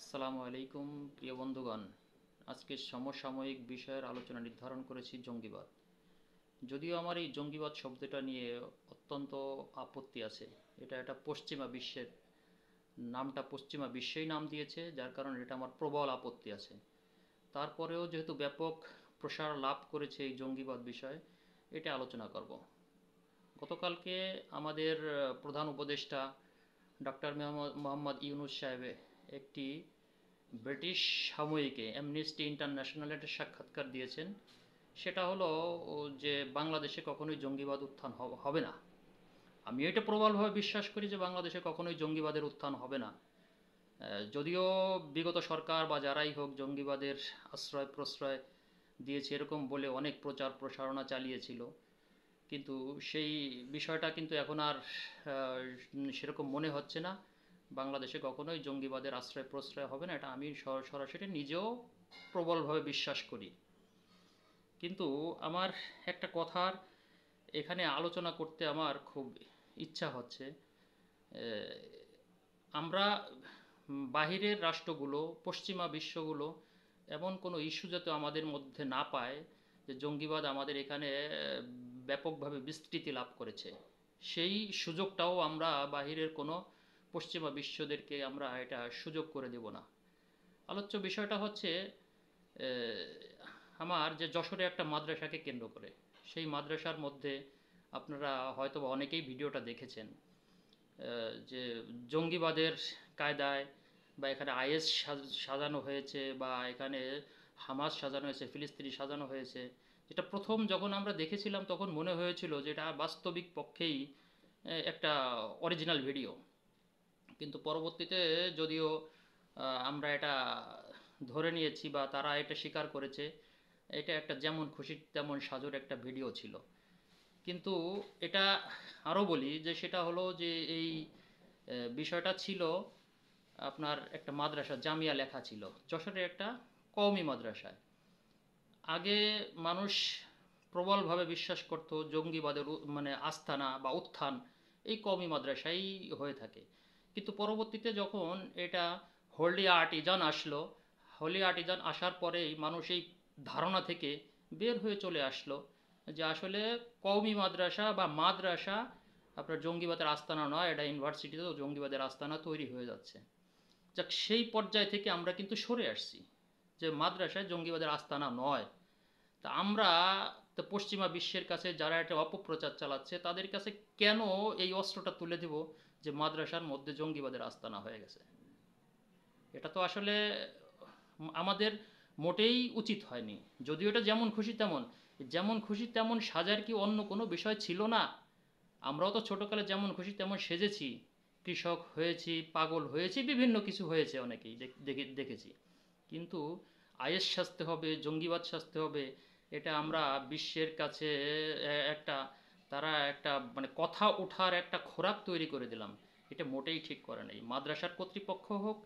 আসসালামু আলাইকুম প্রিয় বন্ধুগণ। আজকে সমসাময়িক বিষয়ের আলোচনা নির্ধারণ করেছি জঙ্গিবাদ। যদিও আমার এই জঙ্গিবাদ শব্দটা নিয়ে অত্যন্ত আপত্তি আছে। এটা পশ্চিমা বিশ্বের নামটা পশ্চিমা বিশ্বই নাম দিয়েছে, যার কারণে এটা আমার প্রবল আপত্তি আছে। তারপরেও যেহেতু ব্যাপক প্রসার লাভ করেছে এই জঙ্গিবাদ বিষয়, এটা আলোচনা করব। গতকালকে আমাদের প্রধান উপদেষ্টা ডক্টর মোহাম্মদ ইউনুস সাহেব একটি ব্রিটিশ সাময়িকী অ্যামনেস্টি ইন্টারন্যাশনাল একটা সাক্ষাৎকার দিয়েছেন। সেটা হলো যে বাংলাদেশে কখনোই জঙ্গিবাদ উত্থান হবে না। আমি এটা প্রবলভাবে বিশ্বাস করি যে বাংলাদেশে কখনোই জঙ্গিবাদের উত্থান হবে না। যদিও বিগত সরকার বা যারাই হোক জঙ্গিবাদের আশ্রয় প্রশ্রয় দিয়েছে এরকম বলে অনেক প্রচার প্রসারণা চালিয়েছিল, কিন্তু সেই বিষয়টা কিন্তু এখন আর সেরকম মনে হচ্ছে না। বাংলাদেশে কখনোই জঙ্গিবাদের আশ্রয় প্রশ্রয় হবে না, এটা আমি সরাসরি নিজেও প্রবলভাবে বিশ্বাস করি। কিন্তু আমার একটা কথার এখানে আলোচনা করতে আমার খুব ইচ্ছা হচ্ছে। আমরা বাহিরের রাষ্ট্রগুলো, পশ্চিমা বিশ্বগুলো এমন কোনো ইস্যু যাতে আমাদের মধ্যে না পায় যে জঙ্গিবাদ আমাদের এখানে ব্যাপকভাবে বিস্তৃতি লাভ করেছে, সেই সুযোগটাও আমরা বাহিরের কোনো পশ্চিমা বিশ্বদেরকে আমরা এটা সুযোগ করে দেব না। আলোচ্য বিষয়টা হচ্ছে আমার যে যশোরে একটা মাদ্রাসাকে কেন্দ্র করে, সেই মাদ্রাসার মধ্যে আপনারা হয়তো অনেকেই ভিডিওটা দেখেছেন, যে জঙ্গিবাদের কায়দায় বা এখানে আইএস সাজানো হয়েছে বা এখানে হামাস সাজানো হয়েছে, ফিলিস্তিনি সাজানো হয়েছে। যেটা প্রথম যখন আমরা দেখেছিলাম তখন মনে হয়েছিল যে এটা বাস্তবিক পক্ষেই একটা অরিজিনাল ভিডিও, কিন্তু পরবর্তীতে যদিও আমরা এটা ধরে নিয়েছি বা তারা এটা স্বীকার করেছে, এটা একটা যেমন খুশি তেমন সাজুর একটা ভিডিও ছিল। কিন্তু এটা আরও বলি যে সেটা হলো যে এই বিষয়টা ছিল আপনার একটা মাদ্রাসা জামিয়া লেখা ছিল যশোরের একটা কওমি মাদ্রাসায়। আগে মানুষ প্রবলভাবে বিশ্বাস করত জঙ্গিবাদের মানে আস্তানা বা উত্থান এই কওমি মাদ্রাসাই হয়ে থাকে। কিন্তু পরবর্তীতে যখন এটা হোলি আর্টিজান আসলো, হোলি আর্টিজান আসার পরেই মানুষ এই ধারণা থেকে বের হয়ে চলে আসলো যে আসলে কওমি মাদ্রাসা বা মাদ্রাসা আপনার জঙ্গিবাদের আস্তানা নয়, এটা ইউনিভার্সিটিতেও জঙ্গিবাদের আস্তানা তৈরি হয়ে যাচ্ছে। যাক, সেই পর্যায় থেকে আমরা কিন্তু সরে আসছি যে মাদ্রাসায় জঙ্গিবাদের আস্তানা নয়। তা আমরা তো পশ্চিমা বিশ্বের কাছে যারা একটা অপপ্রচার চালাচ্ছে তাদের কাছে কেন এই অস্ত্রটা তুলে দিব যে মাদ্রাসার মধ্যে জঙ্গিবাদের আস্তানা হয়ে গেছে? এটা তো আসলে আমাদের মোটেই উচিত হয়নি। যদিও এটা যেমন খুশি তেমন, যেমন খুশি তেমন সাজার কি অন্য কোনো বিষয় ছিল না? আমরাও তো ছোটোকালে যেমন খুশি তেমন সেজেছি, কৃষক হয়েছি, পাগল হয়েছি, বিভিন্ন কিছু হয়েছে, অনেকেই দেখেছি। কিন্তু আইএস সাজতে হবে, জঙ্গিবাদ সাজতে হবে, এটা আমরা বিশ্বের কাছে একটা তারা একটা মানে কথা ওঠার একটা খোরাক তৈরি করে দিলাম। এটা মোটেই ঠিক করে নাই। মাদ্রাসার কর্তৃপক্ষ হোক,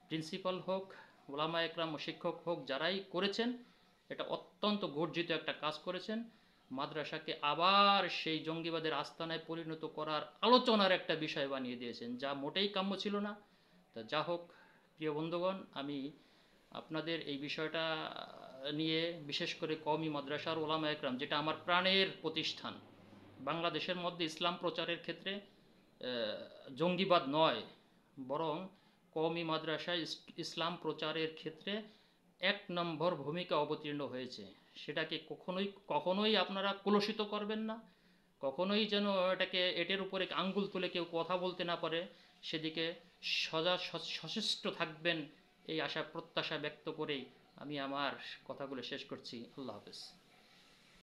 প্রিন্সিপাল হোক, ওলামা একরাম ও শিক্ষক হোক, যারাই করেছেন এটা অত্যন্ত গর্জিত একটা কাজ করেছেন। মাদ্রাসাকে আবার সেই জঙ্গিবাদের আস্তানায় পরিণত করার আলোচনার একটা বিষয় বানিয়ে দিয়েছেন, যা মোটেই কাম্য ছিল না। তা যা হোক, প্রিয় বন্ধুগণ, আমি আপনাদের এই বিষয়টা নিয়ে বিশেষ করে কওমি মাদ্রাসার ওলামা একরাম, যেটা আমার প্রাণের প্রতিষ্ঠান, বাংলাদেশের মধ্যে ইসলাম প্রচারের ক্ষেত্রে জঙ্গিবাদ নয়, বরং কওমি মাদ্রাসায় ইসলাম প্রচারের ক্ষেত্রে এক নম্বর ভূমিকা অবতীর্ণ হয়েছে। সেটাকে কখনোই আপনারা কলুষিত করবেন না। কখনোই যেন এটার উপরে আঙ্গুল তুলে কেউ কথা বলতে না পারে, সেদিকে সচেষ্ট থাকবেন, এই আশা প্রত্যাশা ব্যক্ত করেই আমি আমার কথাগুলো শেষ করছি। আল্লাহ হাফেজ।